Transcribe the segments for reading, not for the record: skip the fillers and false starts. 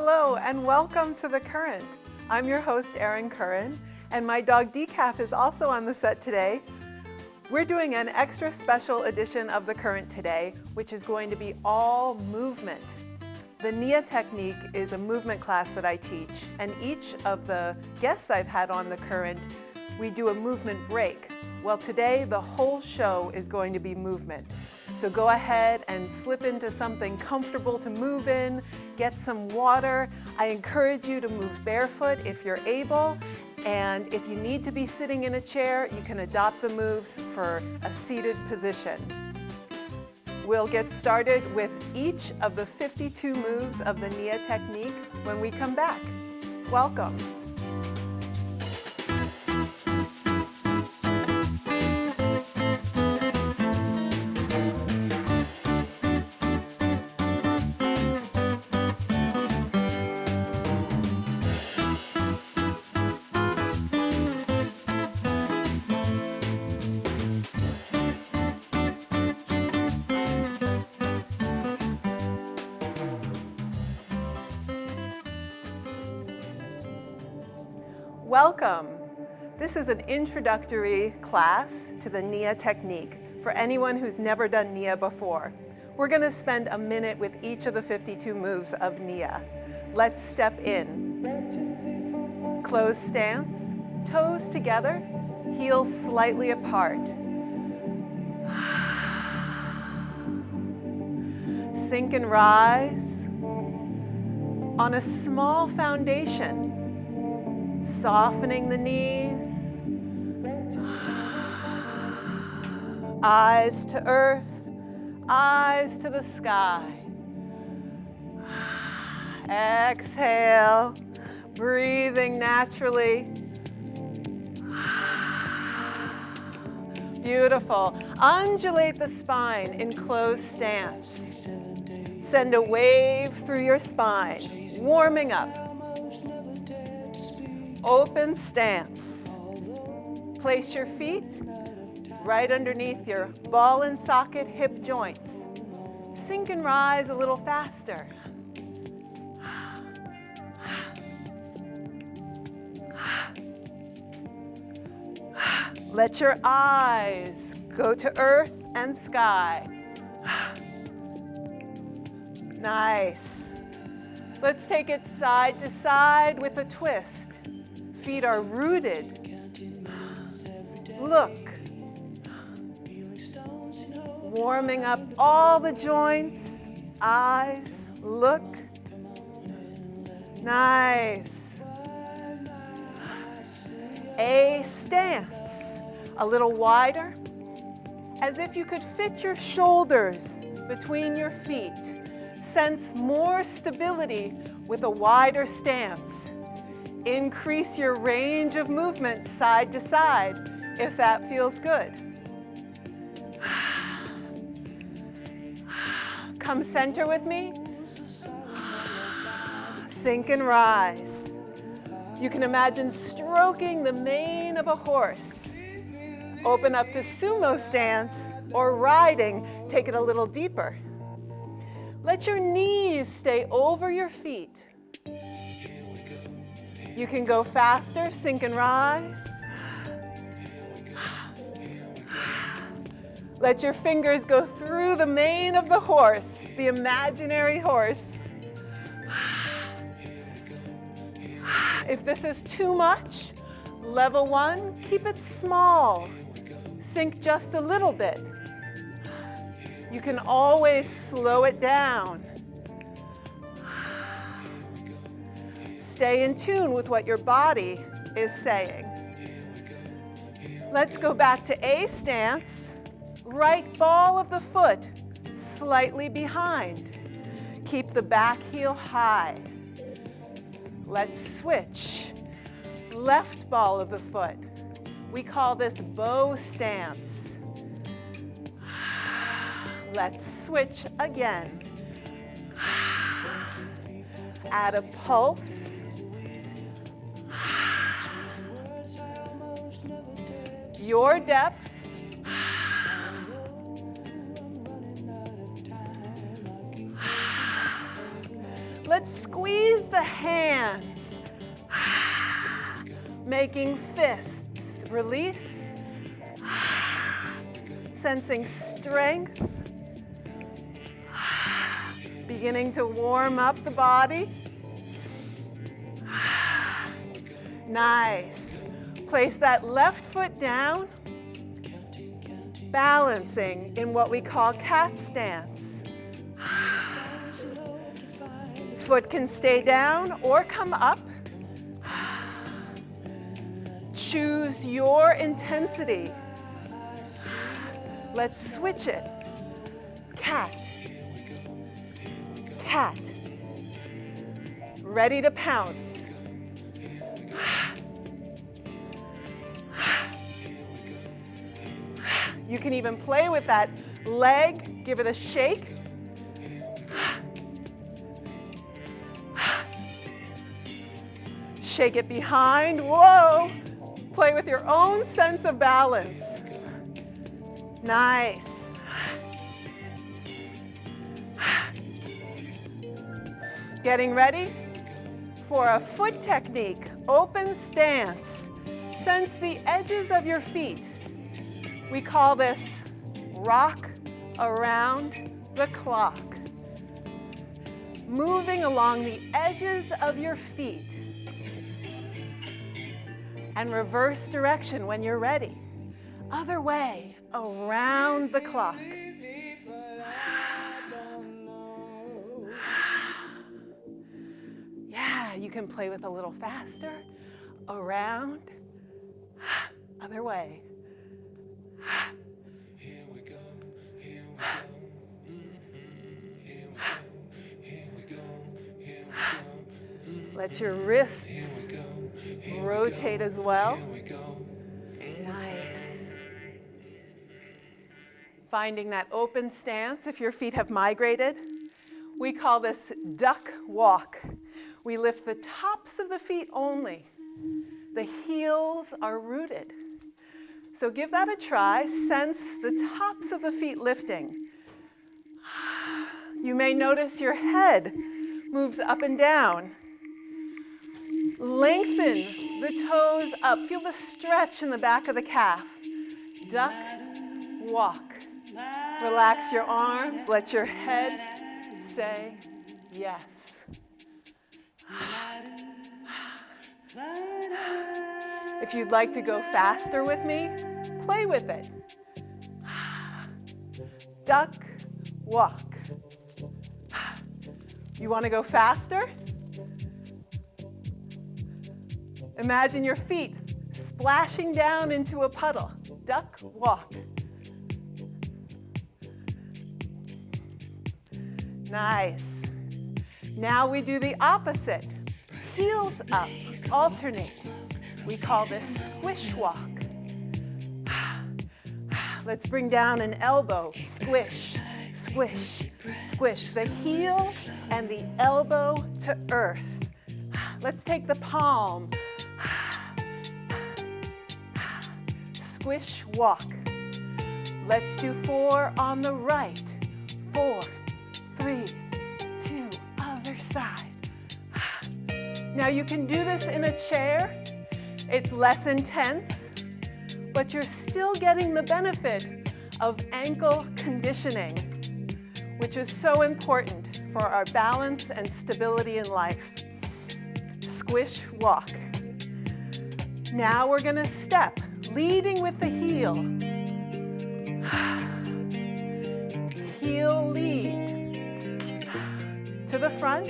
Hello and welcome to The Current. I'm your host, Erin Curran, and my dog Decaf is also on the set today. We're doing an extra special edition of The Current today, which is going to be all movement. The NIA technique is a movement class that I teach, and each of the guests I've had on The Current, we do a movement break. Well, today the whole show is going to be movement. So go ahead and slip into something comfortable to move in, get some water. I encourage you to move barefoot if you're able, and if you need to be sitting in a chair, you can adopt the moves for a seated position. We'll get started with each of the 52 moves of the NIA technique when we come back. Welcome. Welcome. This is an introductory class to the NIA technique for anyone who's never done NIA before. We're going to spend a minute with each of the 52 moves of NIA. Let's step in. Closed stance, toes together, heels slightly apart. Sink and rise on a small foundation. Softening the knees, eyes to earth, eyes to the sky. Exhale, breathing naturally. Beautiful. Undulate the spine in closed stance. Send a wave through your spine, warming up. Open stance. Place your feet right underneath your ball and socket hip joints. Sink and rise a little faster. Let your eyes go to earth and sky. Nice. Let's take it side to side with a twist. Feet are rooted. Look. Warming up all the joints. Eyes. Look. Nice. A stance. A little wider. As if you could fit your shoulders between your feet. Sense more stability with a wider stance. Increase your range of movement side to side if that feels good. Come center with me. Sink and rise. You can imagine stroking the mane of a horse. Open up to sumo stance or riding. Take it a little deeper. Let your knees stay over your feet. You can go faster, sink and rise. Let your fingers go through the mane of the horse, the imaginary horse. If this is too much, level 1, keep it small. Sink just a little bit. You can always slow it down. Stay in tune with what your body is saying. Let's go back to A stance. Right ball of the foot slightly behind. Keep the back heel high. Let's switch. Left ball of the foot. We call this bow stance. Let's switch again. Add a pulse. Your depth. Let's squeeze the hands, making fists. Release, sensing strength, beginning to warm up the body. Nice. Place that left foot down, balancing in what we call cat stance. Foot can stay down or come up. Choose your intensity. Let's switch it. Cat. Cat. Ready to pounce. You can even play with that leg, give it a shake. Shake it behind, whoa. Play with your own sense of balance. Nice. Getting ready for a foot technique, open stance. Sense the edges of your feet. We call this rock around the clock. Moving along the edges of your feet. And reverse direction when you're ready. Other way, around the clock. Yeah, you can play with a little faster. Around, other way. Here we go, here we go. Here we go, here we go. Let your wrists rotate as well. Nice. Finding that open stance if your feet have migrated. We call this duck walk. We lift the tops of the feet only. The heels are rooted. So give that a try. Sense the tops of the feet lifting. You may notice your head moves up and down. Lengthen the toes up. Feel the stretch in the back of the calf. Duck, walk. Relax your arms. Let your head say yes. If you'd like to go faster with me, play with it. Duck, walk. You want to go faster? Imagine your feet splashing down into a puddle. Duck, walk. Nice. Now we do the opposite. Heels up, alternate. We call this squish walk. Let's bring down an elbow. Squish, squish, squish. The heel and the elbow to earth. Let's take the palm. Squish walk. Let's do 4 on the right. 4, 3, 2, other side. Now you can do this in a chair. It's less intense, but you're still getting the benefit of ankle conditioning, which is so important for our balance and stability in life. Squish walk. Now we're going to step, leading with the heel. Heel lead. To the front,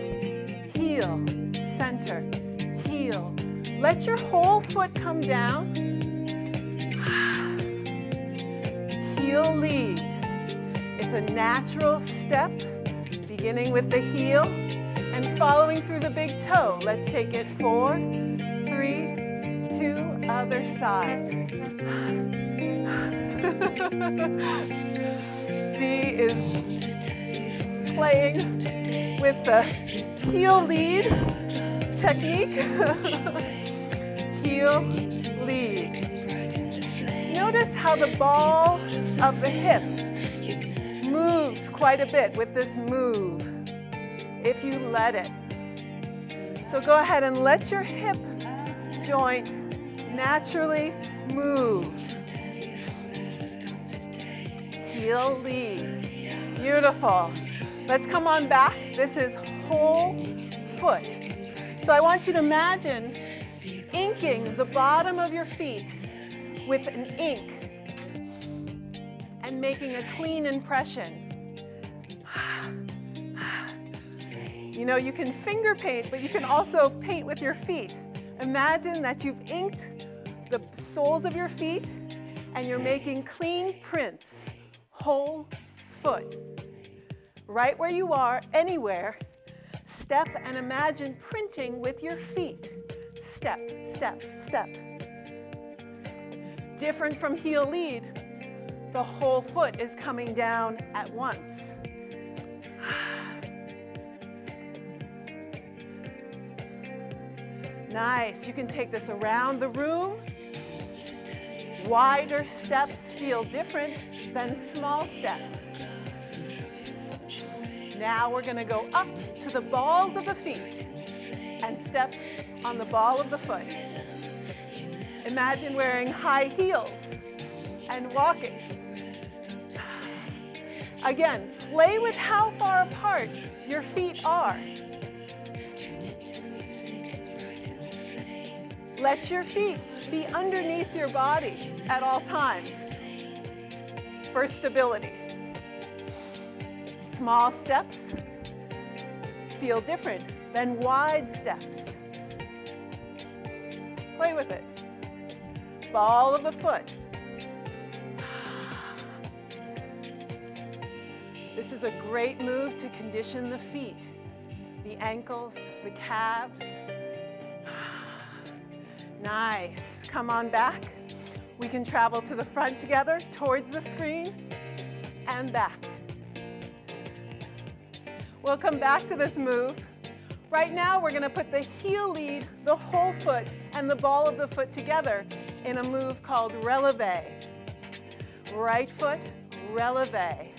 heel, center, heel. Let your whole foot come down. Heel lead. It's a natural step, beginning with the heel and following through the big toe. Let's take it 4, 3, 2, other side. Dee is playing with the heel lead technique. Heel lead. Notice how the ball of the hip moves quite a bit with this move, if you let it. So go ahead and let your hip joint naturally move. Heel lead. Beautiful. Let's come on back. This is whole foot. So I want you to imagine inking the bottom of your feet with an ink and making a clean impression. You know, you can finger paint, but you can also paint with your feet. Imagine that you've inked the soles of your feet and you're making clean prints, whole foot. Right where you are, anywhere, step and imagine printing with your feet. Step, step, step. Different from heel lead, the whole foot is coming down at once. Nice. You can take this around the room. Wider steps feel different than small steps. Now we're going to go up to the balls of the feet and step on the ball of the foot. Imagine wearing high heels and walking. Again, play with how far apart your feet are. Let your feet be underneath your body at all times for stability. Small steps feel different than wide steps. Play with it. Ball of the foot. This is a great move to condition the feet, the ankles, the calves. Nice. Come on back. We can travel to the front together, towards the screen, and back. We'll come back to this move. Right now, we're going to put the heel lead, the whole foot, and the ball of the foot together in a move called releve. Right foot, releve.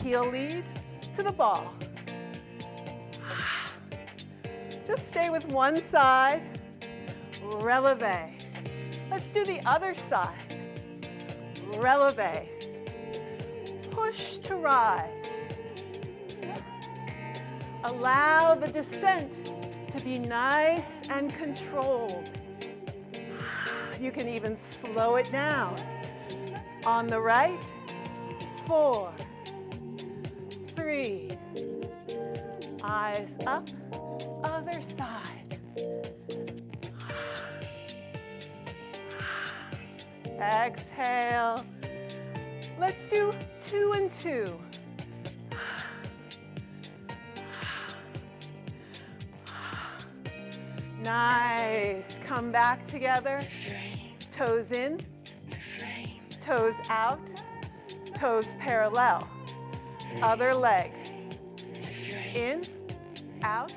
Heel lead to the ball. Just stay with one side. Releve. Let's do the other side. Releve. Push to rise. Allow the descent to be nice and controlled. You can even slow it down. On the right, 4, 3, eyes up, other side. Exhale. Let's do 2 and 2. Nice. Come back together. Toes in, toes out, toes parallel. Other leg. In, out,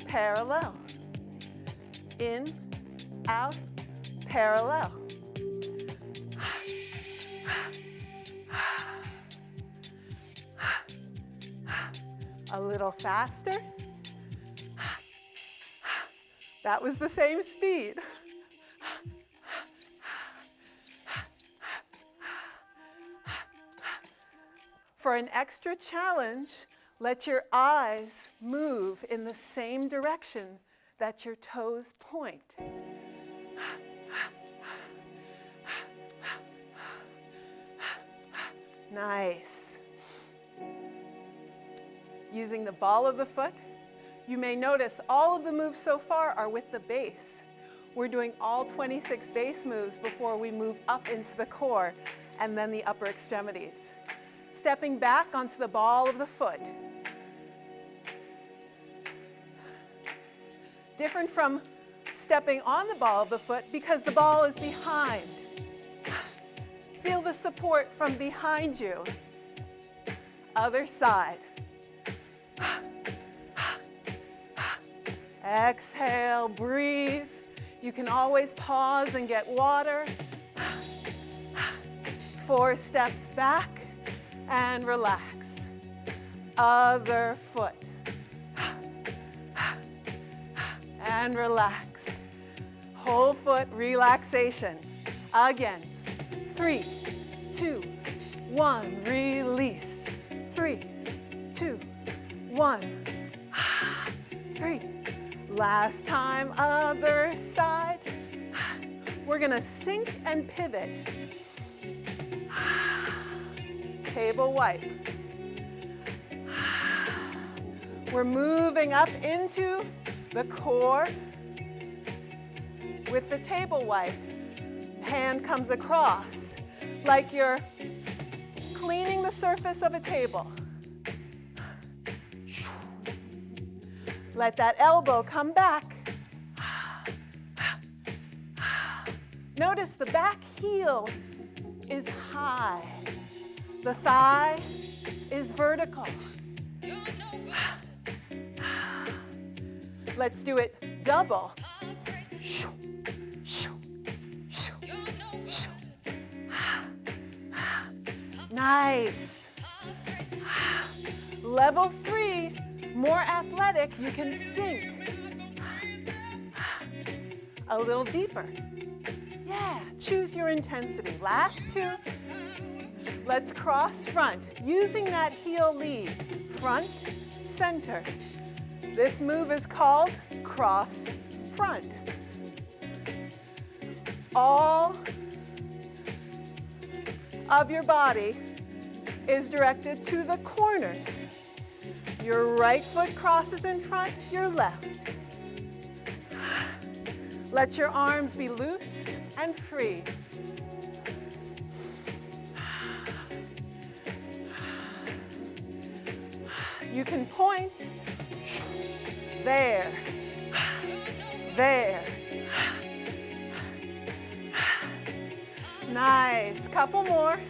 parallel. In, out, parallel. A little faster. That was the same speed. For an extra challenge, let your eyes move in the same direction that your toes point. Nice. Using the ball of the foot, you may notice all of the moves so far are with the base. We're doing all 26 base moves before we move up into the core and then the upper extremities. Stepping back onto the ball of the foot. Different from stepping on the ball of the foot because the ball is behind. Feel the support from behind you. Other side. Exhale, breathe. You can always pause and get water. 4 steps back and relax. Other foot. and relax. Whole foot relaxation. Again. 3, 2, 1. Release. 3, 2, 1. 3. Last time, other side. We're going to sink and pivot. Table wipe. We're moving up into the core with the table wipe. Hand comes across like you're cleaning the surface of a table. Let that elbow come back. Notice the back heel is high. The thigh is vertical. Let's do it double. Nice. Level 3, more athletic, you can sink. A little deeper. Yeah, choose your intensity. Last 2. Let's cross front, using that heel lead. Front, center. This move is called cross front. All of your body is directed to the corners. Your right foot crosses in front, your left. Let your arms be loose and free. You can point. There. There. Nice. Couple more.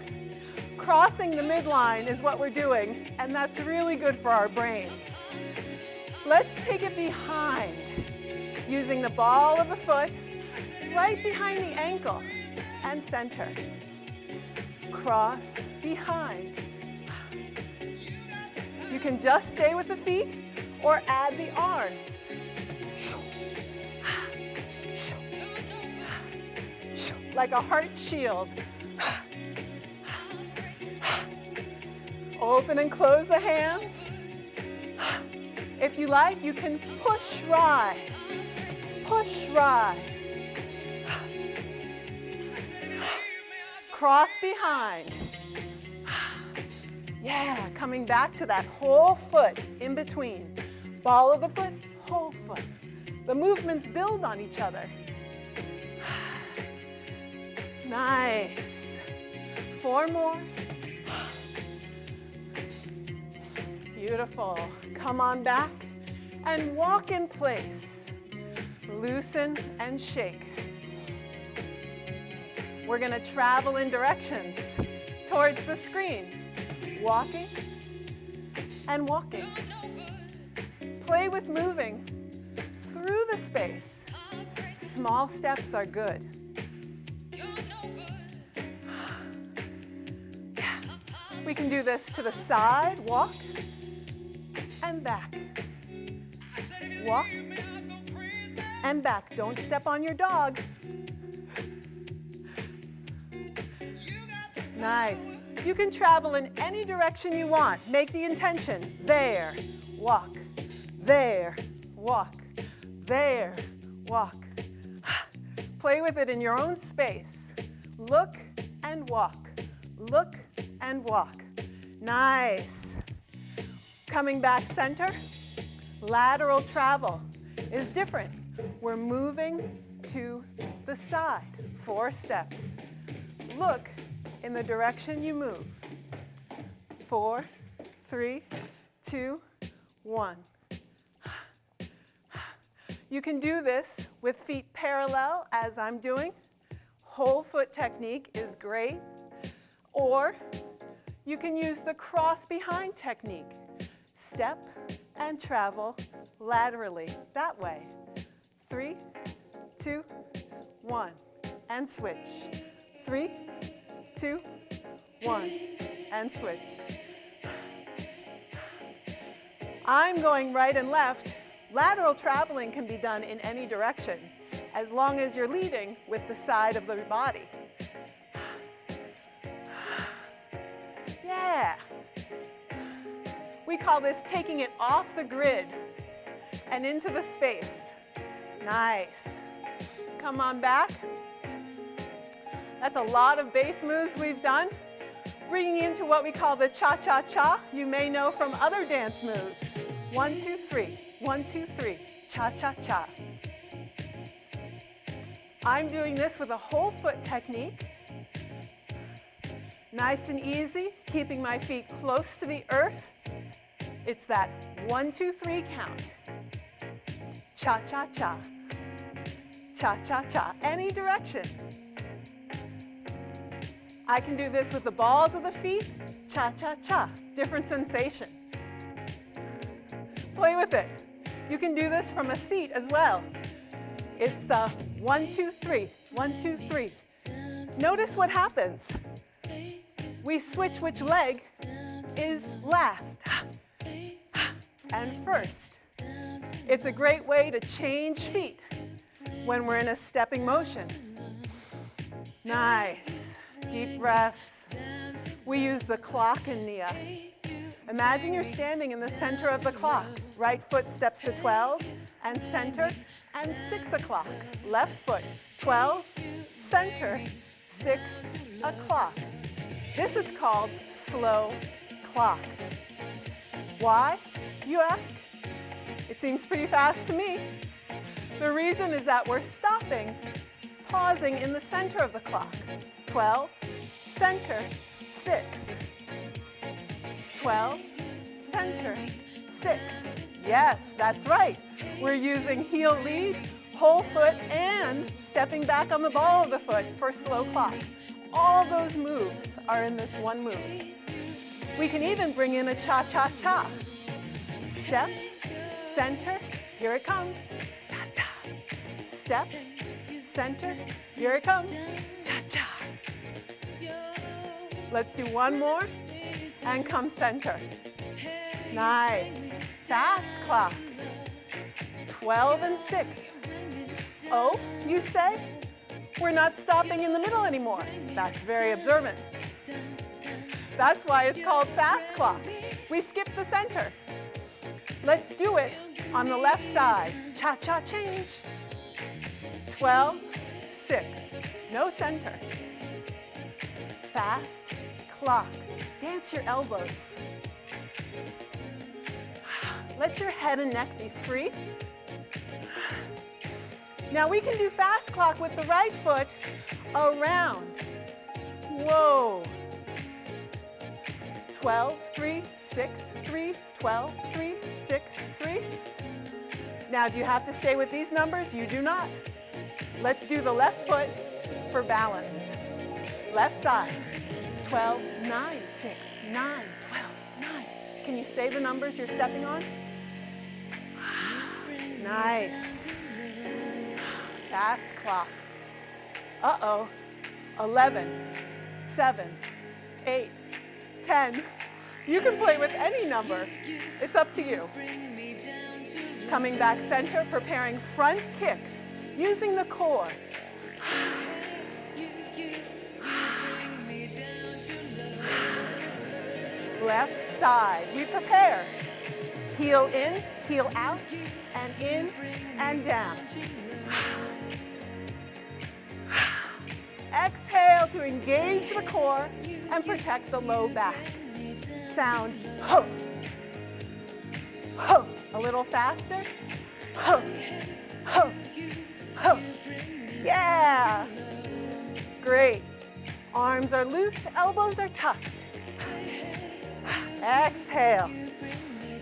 Crossing the midline is what we're doing, and that's really good for our brains. Let's take it behind, using the ball of the foot right behind the ankle and center. Cross behind. You can just stay with the feet or add the arms. Like a heart shield. Open and close the hands. If you like, you can push, rise. Push, rise. Cross behind. Yeah, coming back to that whole foot in between. Ball of the foot, whole foot. The movements build on each other. Nice. 4 more. Beautiful. Come on back and walk in place. Loosen and shake. We're going to travel in directions towards the screen. Walking and walking. Play with moving through the space. Small steps are good. We can do this to the side, walk, and back. Walk, and back. Don't step on your dog. Nice. You can travel in any direction you want. Make the intention. There, walk. There, walk. There, walk. Play with it in your own space. Look and walk. Look and walk. Nice. Coming back center. Lateral travel is different. We're moving to the side. 4 steps. Look in the direction you move. 4, 3, 2, 1. You can do this with feet parallel as I'm doing. Whole foot technique is great. Or you can use the cross behind technique. Step and travel laterally that way. 3, 2, 1, and switch. 3, 2, 1, and switch. I'm going right and left. Lateral traveling can be done in any direction, as long as you're leading with the side of the body. Yeah. We call this taking it off the grid and into the space. Nice. Come on back. That's a lot of base moves we've done. Bringing into what we call the cha-cha-cha, you may know from other dance moves. 1, 2, 3, 1, 2, 3, cha-cha-cha. I'm doing this with a whole foot technique. Nice and easy, keeping my feet close to the earth. It's that 1, 2, 3 count. Cha-cha-cha, cha-cha-cha, any direction. I can do this with the balls of the feet, cha-cha-cha, different sensation. Play with it. You can do this from a seat as well. It's the 1, 2, 3, 1, 2, 3. Notice what happens. We switch which leg is last and first. It's a great way to change feet when we're in a stepping motion. Nice. Deep breaths. We use the clock in Nia. Imagine you're standing in the center of the clock. Right foot steps to 12 and center and 6 o'clock. Left foot 12, center, 6 o'clock. This is called slow clock. Why, you ask? It seems pretty fast to me. The reason is that we're stopping, pausing in the center of the clock. 12, center, 6. 12, center, 6. Yes, that's right. We're using heel lead, whole foot, and stepping back on the ball of the foot for slow clock. All those moves are in this one move. We can even bring in a cha-cha-cha. Step, center, here it comes. Ta-ta. Step, center, here it comes. Cha-cha. Let's do one more and come center. Nice. Fast clock. 12 and 6. Oh, you say? We're not stopping in the middle anymore. That's very observant. That's why it's called fast clock. We skip the center. Let's do it on the left side. Cha-cha change. 12, 6. No center. Fast clock. Dance your elbows. Let your head and neck be free. Now we can do fast clock with the right foot around. Whoa. 12, 3, 6, 3, 12, 3, 6, 3. Now, do you have to stay with these numbers? You do not. Let's do the left foot for balance. Left side. 12, 9, 6, 9, 12, 9. Can you say the numbers you're stepping on? Nice. Fast clock. Uh-oh. 11, 7, 8, 10. You can play with any number. It's up to you. Coming back center, preparing front kicks, using the core. Left side, we prepare. Heel in, heel out, and in and down. Exhale to engage the core and protect the low back. Sound, ho, ho. A little faster, ho, ho, ho. Yeah, great. Arms are loose, elbows are tucked. Exhale.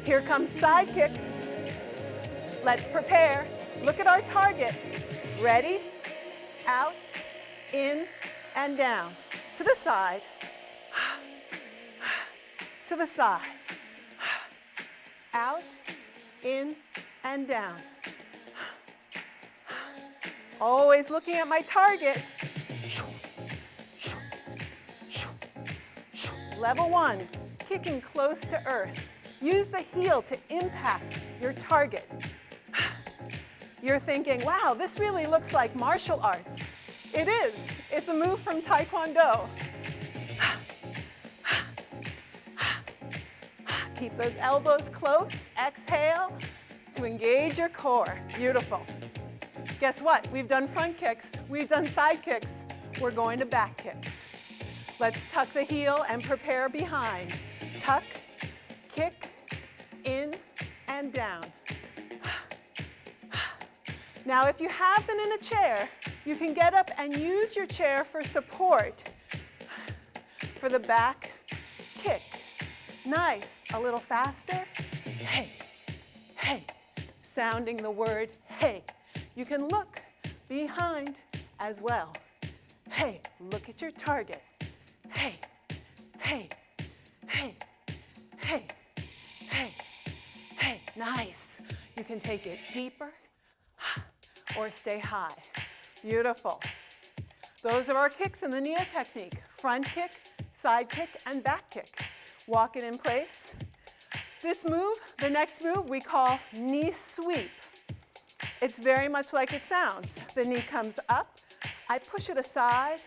Here comes side kick. Let's prepare. Look at our target. Ready, out, in, and down. To the side, to the side. Out, in, and down. Always looking at my target. Level 1, kicking close to earth. Use the heel to impact your target. You're thinking, wow, this really looks like martial arts. It is. It's a move from Taekwondo. Keep those elbows close. Exhale to engage your core. Beautiful. Guess what? We've done front kicks. We've done side kicks. We're going to back kicks. Let's tuck the heel and prepare behind. Tuck, kick, in, and down. Now, if you have been in a chair, you can get up and use your chair for support for the back kick. Nice. A little faster. Hey, hey. Sounding the word hey. You can look behind as well. Hey, look at your target. Hey, hey, hey, hey, hey, hey. Nice. You can take it deeper or stay high. Beautiful. Those are our kicks in the Nia technique. Front kick, side kick, and back kick. Walk it in place. This move, the next move, we call knee sweep. It's very much like it sounds. The knee comes up, I push it aside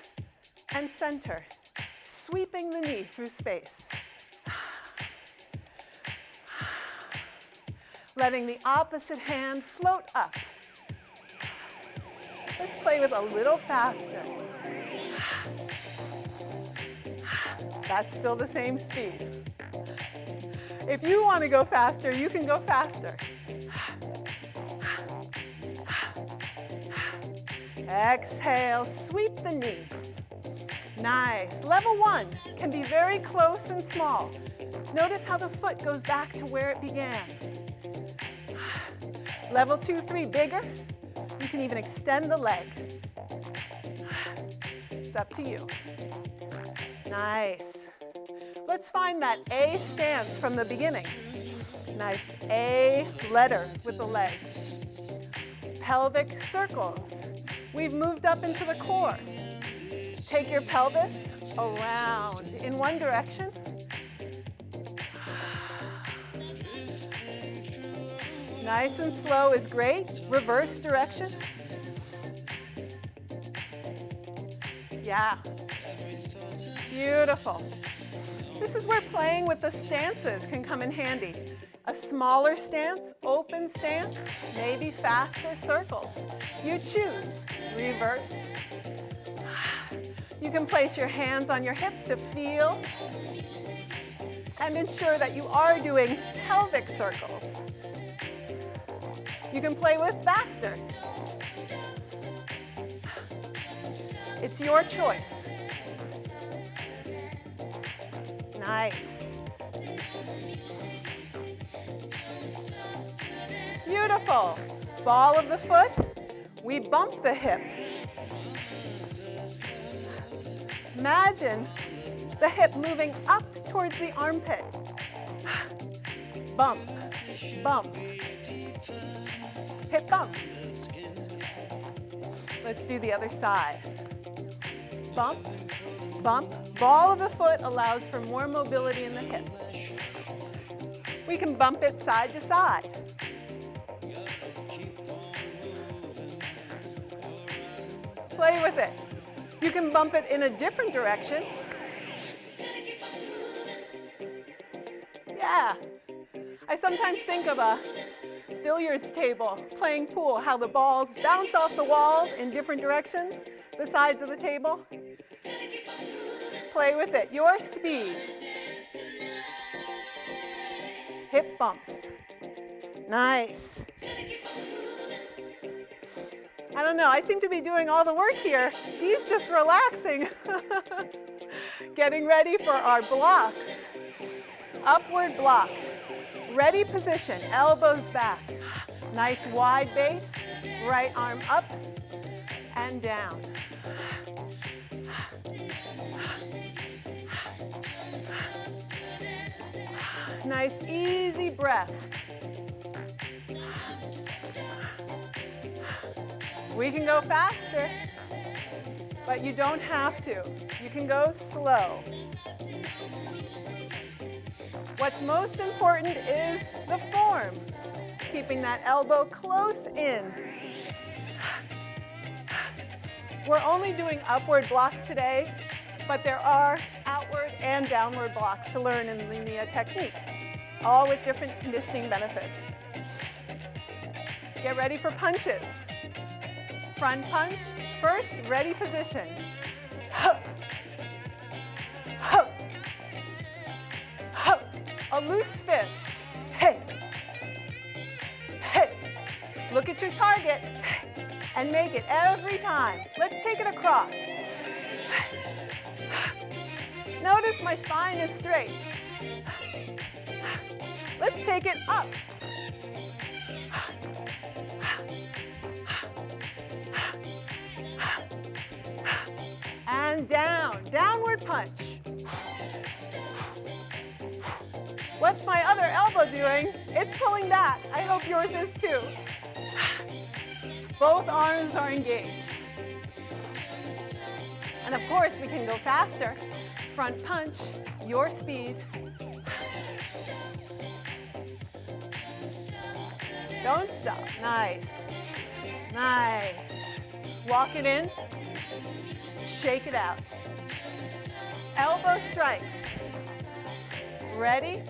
and center, sweeping the knee through space. Letting the opposite hand float up. Let's play with a little faster. That's still the same speed. If you want to go faster, you can go faster. Exhale, sweep the knee. Nice. Level 1 can be very close and small. Notice how the foot goes back to where it began. Level 2, 3, bigger. You can even extend the leg. It's up to you. Nice. Let's find that A stance from the beginning. Nice A letter with the legs. Pelvic circles. We've moved up into the core. Take your pelvis around in one direction. Nice and slow is great. Reverse direction. Yeah. Beautiful. This is where playing with the stances can come in handy. A smaller stance, open stance, maybe faster circles. You choose. Reverse. You can place your hands on your hips to feel and ensure that you are doing pelvic circles. You can play with faster. It's your choice. Nice. Beautiful. Ball of the foot. We bump the hip. Imagine the hip moving up towards the armpit. Bump, bump. Hip bumps. Let's do the other side. Bump, bump. Ball of the foot allows for more mobility in the hip. We can bump it side to side. Play with it. You can bump it in a different direction. Yeah. I sometimes think of a billiards table playing pool, how the balls bounce off the walls in different directions, the sides of the table. Play with it, your speed. Hip bumps. Nice. I don't know, I seem to be doing all the work here. Dee's just relaxing. Getting ready for our blocks. Upward block. Ready position, elbows back. Nice wide base, right arm up and down. Nice easy breath. We can go faster, but you don't have to. You can go slow. What's most important is the form. Keeping that elbow close in. We're only doing upward blocks today, but there are outward and downward blocks to learn in the NIA technique, all with different conditioning benefits. Get ready for punches. Front punch, first, ready position. Hup. Hup. Hup. A loose fist. Hey. Hey. Look at your target and make it every time. Let's take it across. Notice my spine is straight. Let's take it up. And down, downward punch. What's my other elbow doing? It's pulling back. I hope yours is too. Both arms are engaged. And of course, we can go faster. Front punch, your speed. Don't stop. Nice. Nice. Walk it in. Shake it out. Elbow strikes. Ready?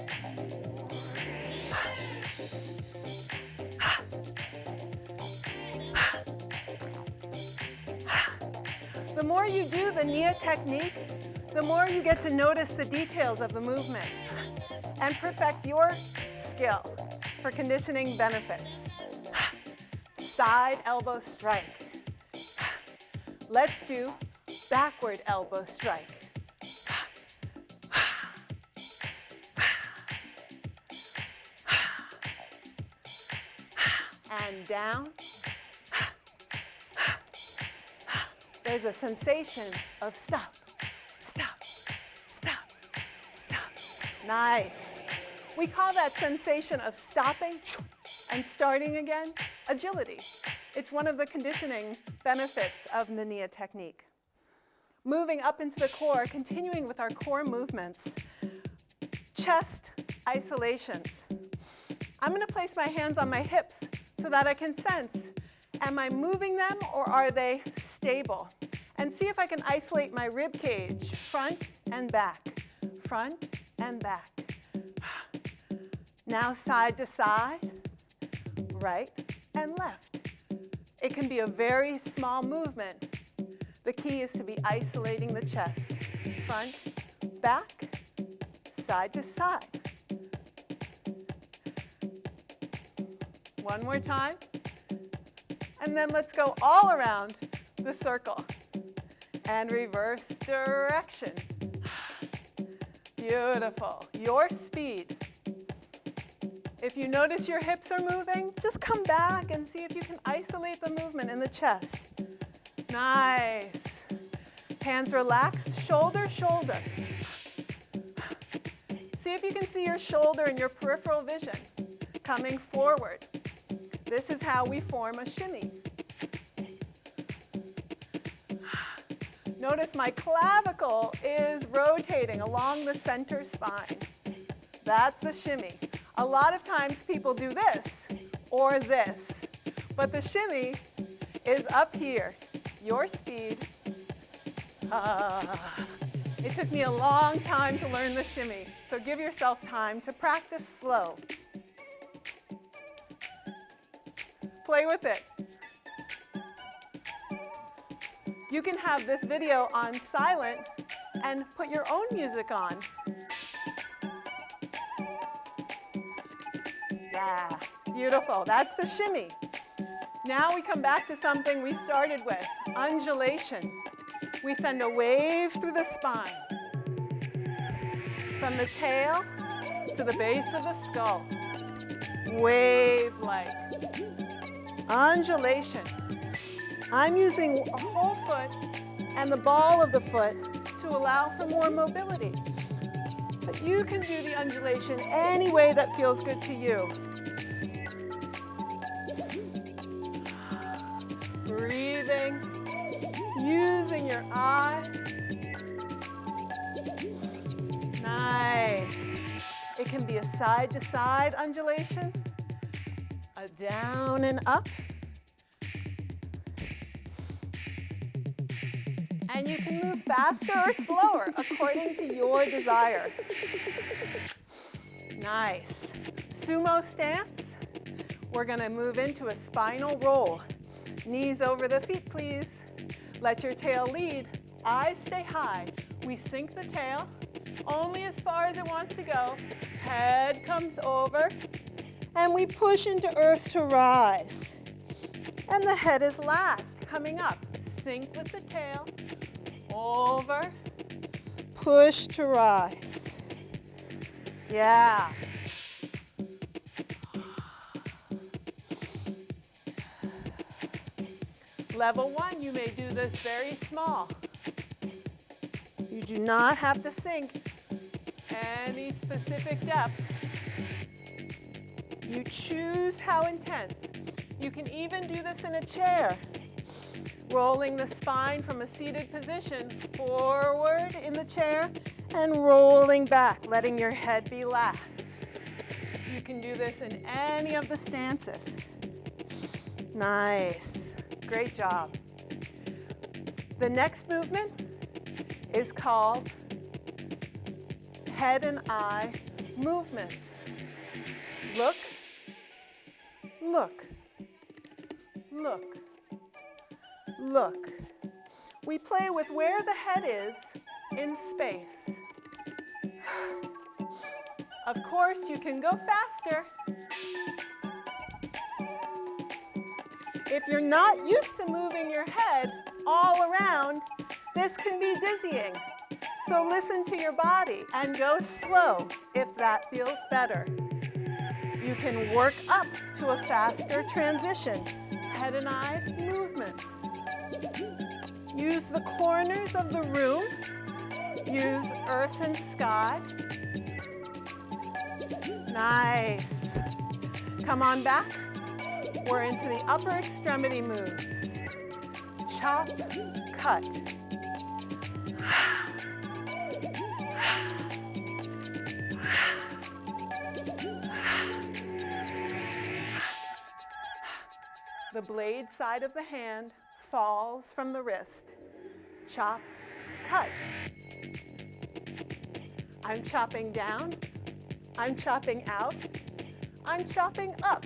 The more you do the NIA technique, the more you get to notice the details of the movement and perfect your skill for conditioning benefits. Side elbow strike. Let's do backward elbow strike. And down. There's a sensation of stop, stop, stop, stop. Nice. We call that sensation of stopping and starting again agility. It's one of the conditioning benefits of the NIA technique. Moving up into the core, continuing with our core movements. Chest isolations. I'm going to place my hands on my hips so that I can sense, am I moving them or are they stable? And see if I can isolate my rib cage, front and back, front and back. Now side to side, right and left. It can be a very small movement. The key is to be isolating the chest, front, back, side to side. One more time. And then let's go all around the circle. And reverse direction. Beautiful. Your speed. If you notice your hips are moving, just come back and see if you can isolate the movement in the chest. Nice. Hands relaxed, shoulder, shoulder. See if you can see your shoulder in your peripheral vision coming forward. This is how we form a shimmy. Notice my clavicle is rotating along the center spine. That's the shimmy. A lot of times people do this or this, but the shimmy is up here. Your speed. It took me a long time to learn the shimmy, so give yourself time to practice slow. Play with it. You can have this video on silent and put your own music on. Yeah, beautiful. That's the shimmy. Now we come back to something we started with, undulation. We send a wave through the spine, from the tail to the base of the skull. Wave-like. Undulation. I'm using a whole foot and the ball of the foot to allow for more mobility. But you can do the undulation any way that feels good to you. Breathing, using your eyes. Nice. It can be a side-to-side undulation, a down and up, And you can move faster or slower according to your desire. Nice. Sumo stance. We're going to move into a spinal roll. Knees over the feet, please. Let your tail lead. Eyes stay high. We sink the tail only as far as it wants to go. Head comes over. And we push into earth to rise. And the head is last, coming up. Sink with the tail. Over. Push to rise. Yeah. Level 1, you may do this very small. You do not have to sink any specific depth. You choose how intense. You can even do this in a chair. Rolling the spine from a seated position forward in the chair and rolling back, letting your head be last. You can do this in any of the stances. Nice. Great job. The next movement is called head and eye movements. Look, look, look, look. We play with where the head is in space. Of course, you can go faster. If you're not used to moving your head all around, this can be dizzying. So listen to your body and go slow if that feels better. You can work up to a faster transition. Head and eye movements. Use the corners of the room. Use earth and sky. Nice. Come on back. We're into the upper extremity moves. Chop, cut. The blade side of the hand falls from the wrist. Chop, cut. I'm chopping down. I'm chopping out. I'm chopping up.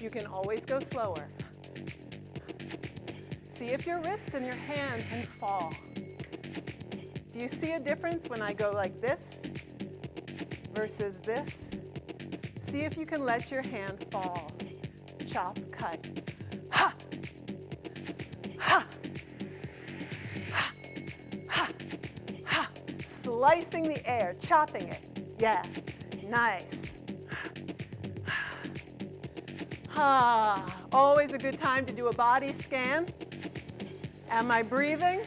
You can always go slower. See if your wrist and your hand can fall. Do you see a difference when I go like this versus this? See if you can let your hand fall. Chop, cut. Ha! Ha! Ha! Ha! Ha! Slicing the air, chopping it. Yeah, nice. Always a good time to do a body scan. Am I breathing?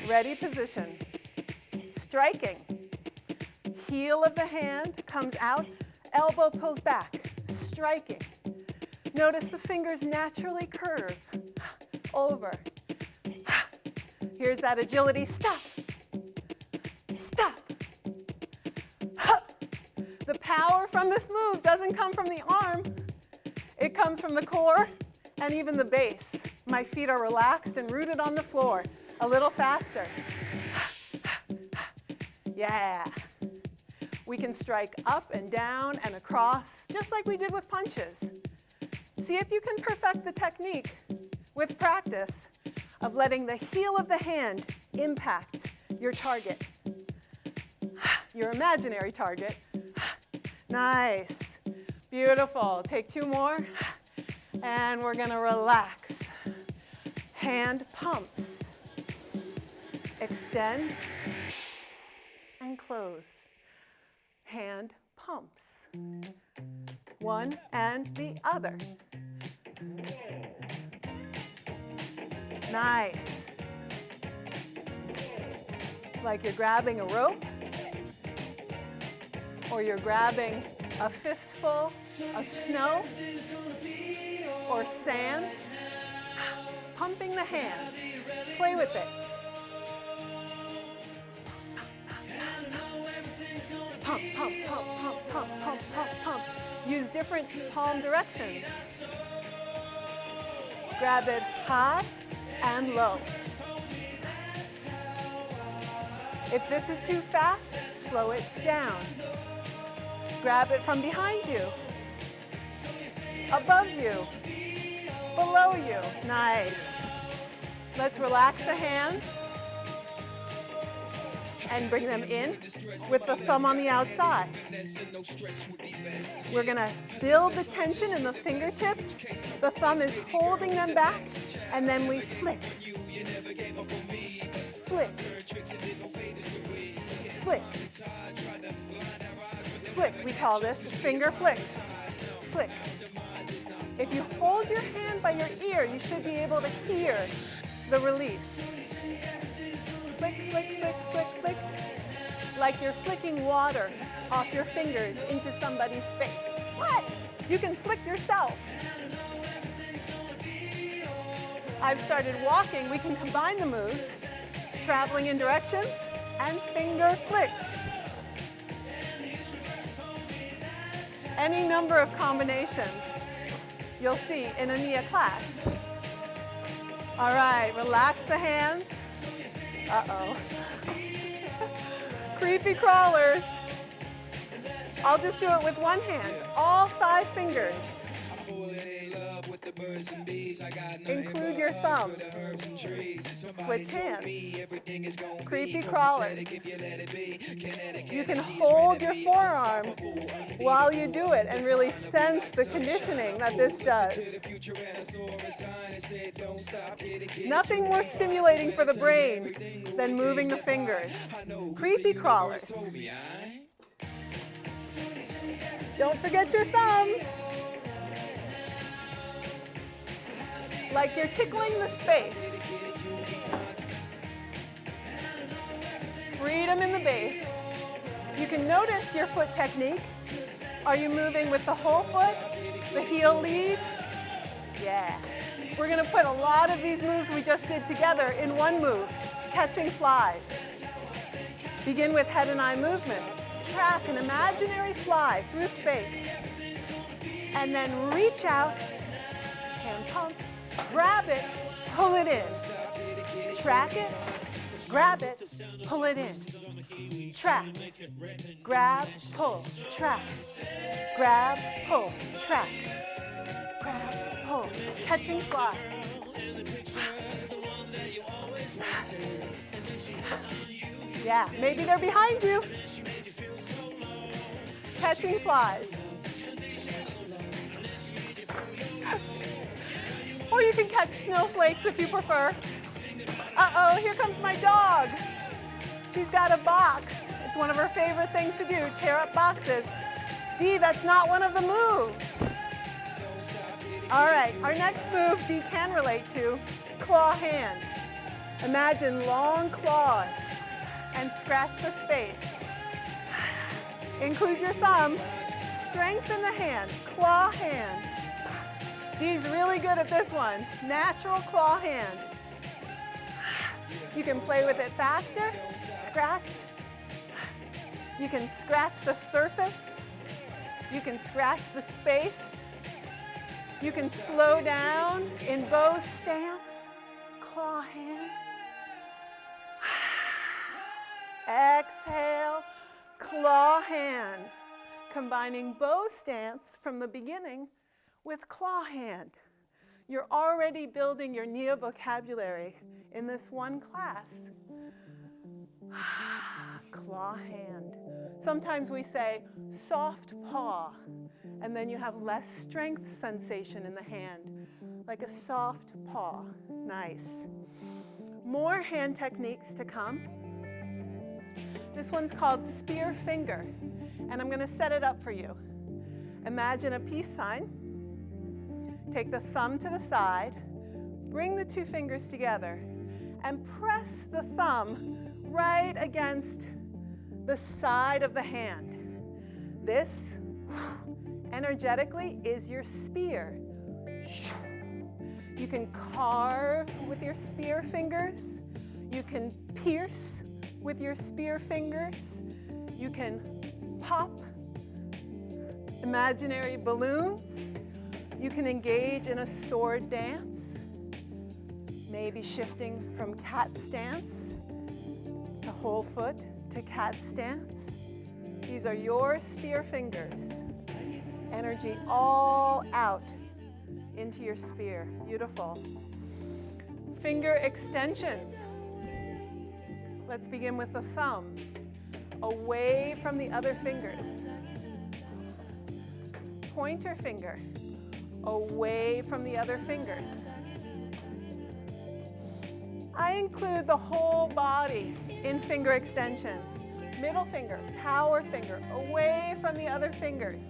Ready position. Striking. Heel of the hand comes out, elbow pulls back. Striking. Notice the fingers naturally curve. Over. Here's that agility. Stop. Stop. The power from this move doesn't come from the arm. It comes from the core and even the base. My feet are relaxed and rooted on the floor. A little faster. Yeah. We can strike up and down and across, just like we did with punches. See if you can perfect the technique with practice of letting the heel of the hand impact your target, your imaginary target. Nice. Beautiful. Take two more. And we're going to relax. Hand pumps. Extend and close. Hand pumps. One and the other. Nice. Like you're grabbing a rope, or you're grabbing a fistful of snow or sand. Pumping the hands. Play with it. Pump, pump, pump, pump, pump, pump, pump, pump. Use different palm directions. Grab it high and low. If this is too fast, slow it down. Grab it from behind you, above you, below you. Nice. Let's relax the hands and bring them in with the thumb on the outside. We're going to build the tension in the fingertips. The thumb is holding them back, and then we flick. Flick. Flick. Flick, we call this finger flicks. Flick. If you hold your hand by your ear, you should be able to hear the release. Flick, flick, flick, flick, flick. Like you're flicking water off your fingers into somebody's face. What? You can flick yourself. I've started walking. We can combine the moves, traveling in directions, and finger flicks. Any number of combinations you'll see in a Nia class. All right, relax the hands. Uh-oh. Creepy crawlers. I'll just do it with one hand, all 5 fingers. Include your thumb. Switch hands. Creepy crawlers. You can hold your forearm while you do it and really sense the conditioning that this does. Nothing more stimulating for the brain than moving the fingers. Creepy crawlers. Don't forget your thumbs. Like you're tickling the space. Freedom in the base. You can notice your foot technique. Are you moving with the whole foot? The heel lead? Yeah. We're going to put a lot of these moves we just did together in one move, catching flies. Begin with head and eye movements. Track an imaginary fly through space. And then reach out, hand pumps, grab it, pull it in. Track it, grab it, pull it in. Track, grab, pull, track. Grab, pull, track. Grab, pull, catching fly. Yeah, maybe they're behind you. Catching flies. Or you can catch snowflakes if you prefer. Uh-oh, here comes my dog. She's got a box. It's one of her favorite things to do, tear up boxes. Dee, that's not one of the moves. All right, our next move Dee can relate to, claw hand. Imagine long claws and scratch the space. Include your thumb, strengthen the hand, claw hand. Dee's really good at this one, natural claw hand. You can play with it faster, scratch. You can scratch the surface. You can scratch the space. You can slow down in bow stance, claw hand. Exhale, claw hand. Combining bow stance from the beginning with claw hand. You're already building your Nia vocabulary in this one class. Claw hand. Sometimes we say soft paw, and then you have less strength sensation in the hand, like a soft paw. Nice. More hand techniques to come. This one's called spear finger, and I'm going to set it up for you. Imagine a peace sign. Take the thumb to the side, bring the 2 fingers together, and press the thumb right against the side of the hand. This, energetically, is your spear. You can carve with your spear fingers. You can pierce with your spear fingers. You can pop imaginary balloons. You can engage in a sword dance. Maybe shifting from cat stance to whole foot to cat stance. These are your spear fingers. Energy all out into your spear. Beautiful. Finger extensions. Let's begin with the thumb. Away from the other fingers. Pointer finger. Away from the other fingers. I include the whole body in finger extensions. Middle finger, power finger, away from the other fingers.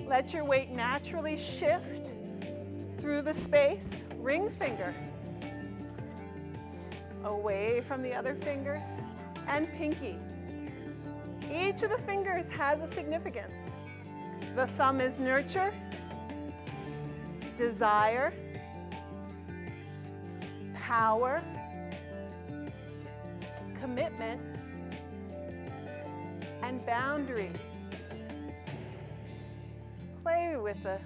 Let your weight naturally shift through the space. Ring finger, away from the other fingers, and pinky. Each of the fingers has a significance. The thumb is nurture, desire, power, commitment, and boundary. Play with the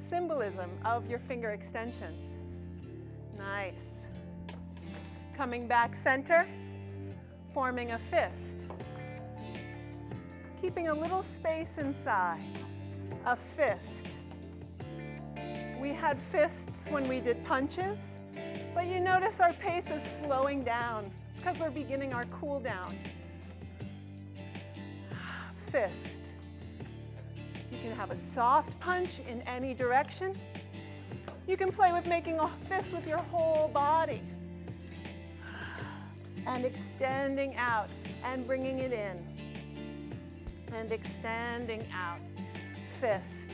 symbolism of your finger extensions. Nice. Coming back center, forming a fist. Keeping a little space inside. A fist. We had fists when we did punches, but you notice our pace is slowing down because we're beginning our cool down. Fist. You can have a soft punch in any direction. You can play with making a fist with your whole body. And extending out and bringing it in. And extending out. Fist.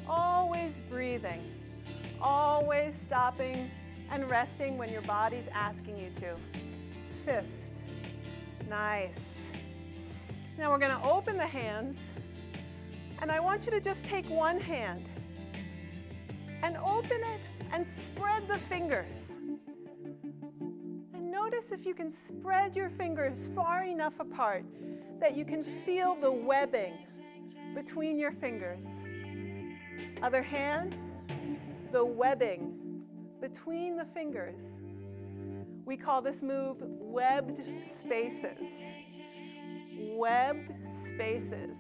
Always breathing. Always stopping and resting when your body's asking you to. Fist. Nice. Now we're going to open the hands, and I want you to just take one hand and open it and spread the fingers. And notice if you can spread your fingers far enough apart that you can feel the webbing between your fingers. Other hand, the webbing between the fingers. We call this move webbed spaces. Webbed spaces.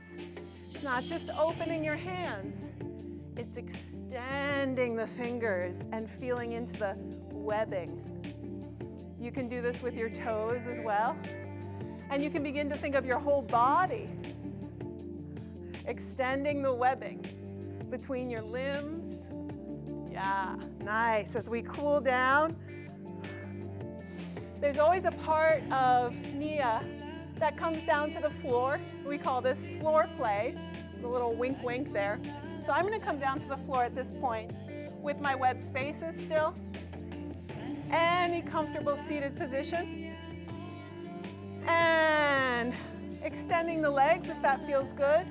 It's not just opening your hands, it's extending the fingers and feeling into the webbing. You can do this with your toes as well. And you can begin to think of your whole body extending the webbing between your limbs. Yeah, nice. As we cool down, there's always a part of Nia that comes down to the floor. We call this floor play, the little wink wink there. So I'm going to come down to the floor at this point with my webbed spaces still. Any comfortable seated position. And extending the legs if that feels good.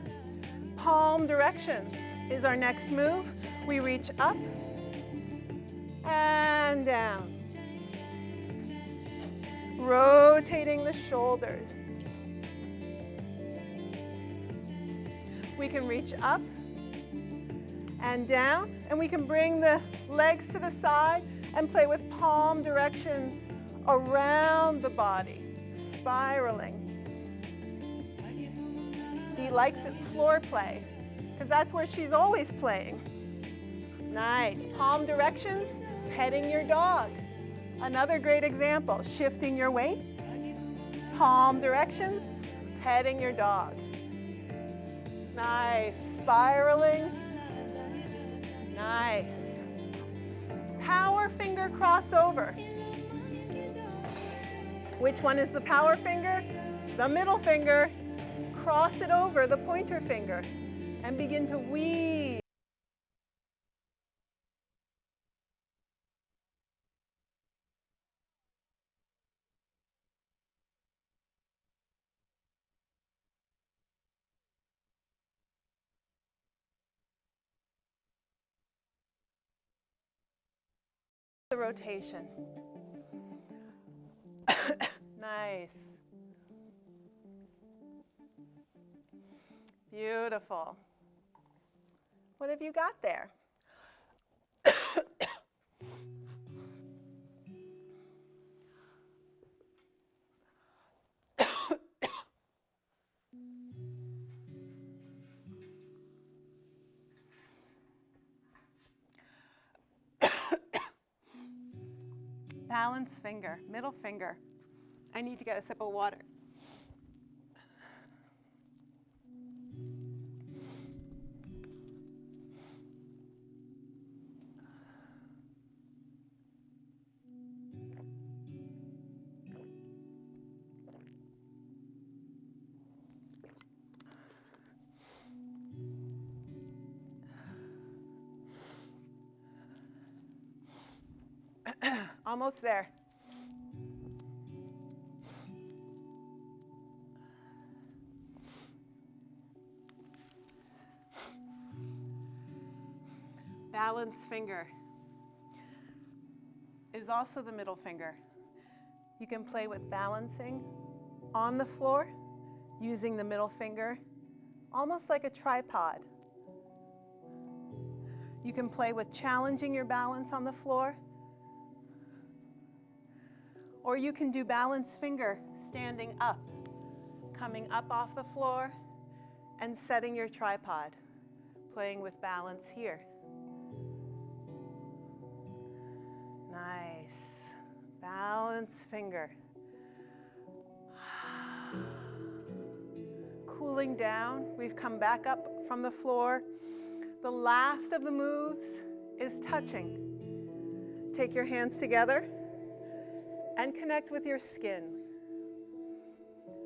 Palm directions is our next move. We reach up and down. Rotating the shoulders. We can reach up and down, and we can bring the legs to the side and play with palm directions around the body, spiraling. Dee likes it floor play, because that's where she's always playing. Nice. Palm directions, petting your dog. Another great example, shifting your weight, palm directions, petting your dog. Nice, spiraling, nice. Power finger crossover. Which one is the power finger? The middle finger. Cross it over the pointer finger and begin to weave. The rotation. Nice. Beautiful. What have you got there? Balance finger, middle finger. I need to get a sip of water. Almost there. Balance finger is also the middle finger. You can play with balancing on the floor using the middle finger, almost like a tripod. You can play with challenging your balance on the floor, or you can do balance finger standing up, coming up off the floor and setting your tripod, playing with balance here. Nice. Balance finger. Cooling down, we've come back up from the floor. The last of the moves is touching. Take your hands together and connect with your skin.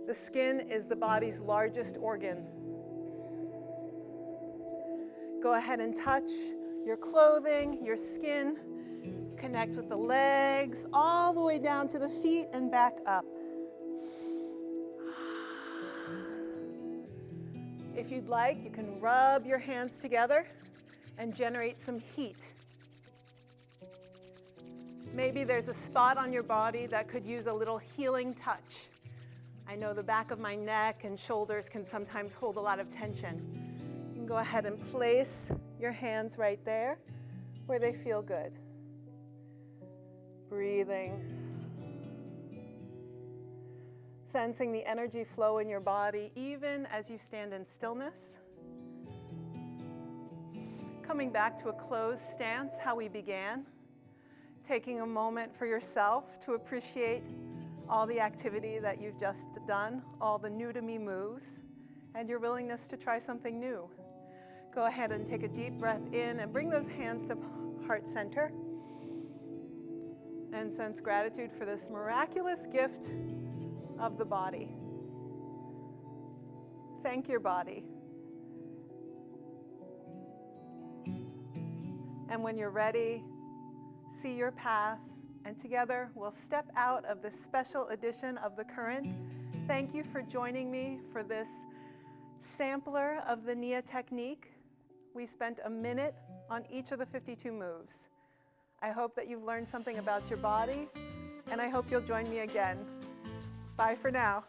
The skin is the body's largest organ. Go ahead and touch your clothing, your skin. Connect with the legs all the way down to the feet and back up. If you'd like, you can rub your hands together and generate some heat. Maybe there's a spot on your body that could use a little healing touch. I know the back of my neck and shoulders can sometimes hold a lot of tension. You can go ahead and place your hands right there where they feel good. Breathing. Sensing the energy flow in your body even as you stand in stillness. Coming back to a closed stance, how we began. Taking a moment for yourself to appreciate all the activity that you've just done, all the new to me moves, and your willingness to try something new. Go ahead and take a deep breath in and bring those hands to heart center. And sense gratitude for this miraculous gift of the body. Thank your body. And when you're ready, see your path, and together we'll step out of this special edition of The Current. Thank you for joining me for this sampler of the Nia technique. We spent a minute on each of the 52 moves. I hope that you've learned something about your body, and I hope you'll join me again. Bye for now.